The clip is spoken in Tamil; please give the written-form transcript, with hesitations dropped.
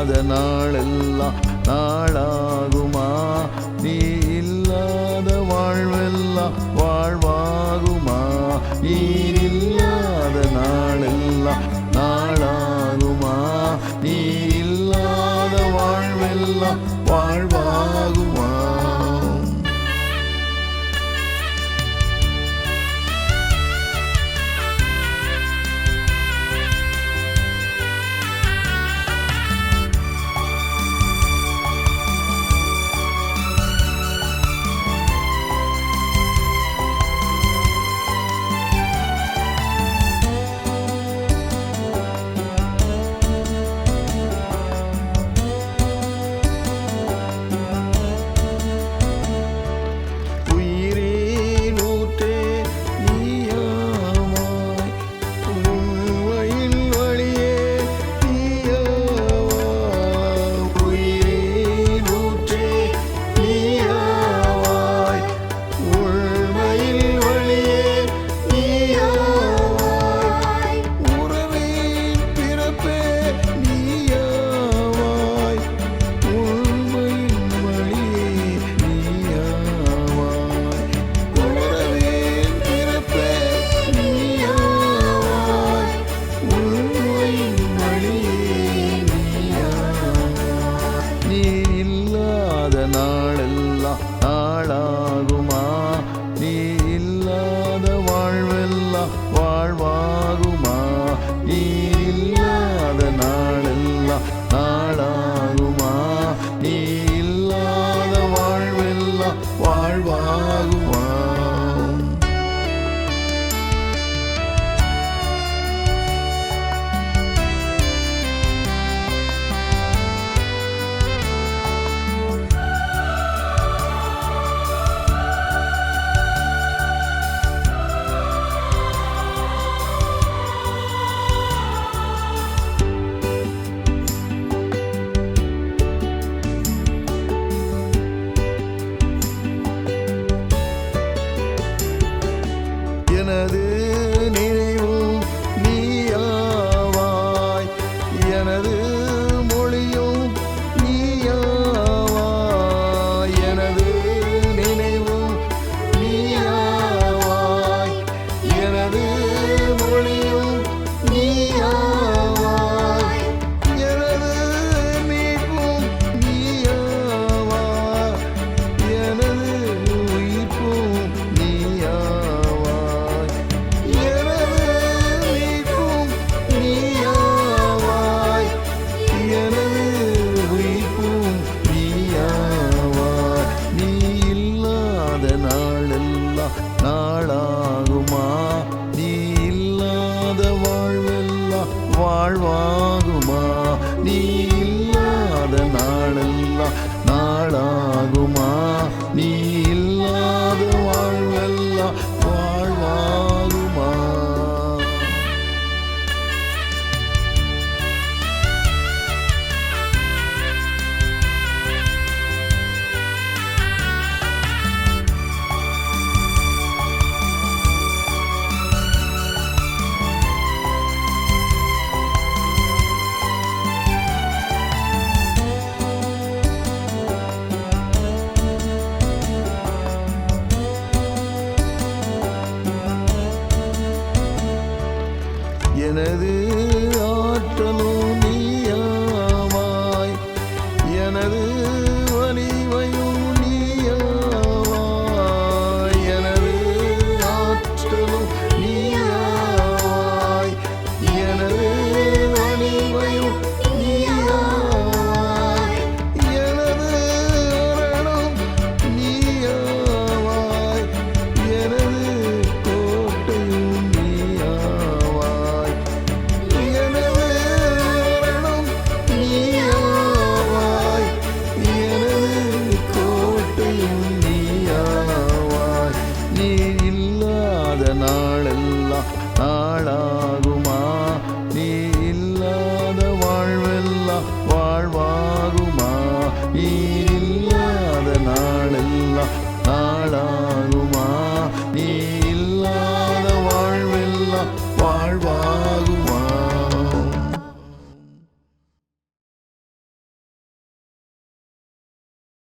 இல்லாத நாளெல்லாம் நாளாகுமா? நீ இல்லாத வாழ்வெல்லாம் வாழ்வாகுமா? நீர் இல்லாத நாளெல்லாம் நாளாகுமா? நீ இல்லாத வாழ்வெல்லாம் வாழ்வாகுமா? நாளாகுமா? நீ இல்லாத வாழ்வெல்லாம் வாழ்வாகுமா? நீ இல்லாத நாளெல்லாம் நாளாகுமா? நீ இல்லாத வாழ்வெல்லாம் வாழ்வாகுமா? எனது நினைவும் நீயாவாய், எனது மொழியும் நீயாவாய். எனது நினைவும் நீயாவாய், எனது மொழியும் நீயாவாய். எனது மீட்பும் நீயாவாய், எனது உயிர்ப்பும் நீயாவாய். நாளாகுமா? நீ இல்லாத வாழ்வெல்லாம் வாழ்வாகுமா? நீ இல்லாத நாளெல்லாம் நாளாகுமா? நீ இல்லாத வாழ்வெல்லாம் வாழ்வாகுமா? எனது ஆற்றலும் நீயாவாய், எனது வலிமையும் நீயாவாய். எனது ஆற்றலும் நீயாவாய், எனது வலிமையும் நீயாவாய். எனது அரணம் நீயாவாய், எனது கோட்டையும் நீயாவாய். நாளெல்லாம் நாளாகுமா? நீ இல்லாத வாழ்வெல்லாம் வாழ்வாகுமா? நீ இல்லாத நாளெல்லாம் நாளா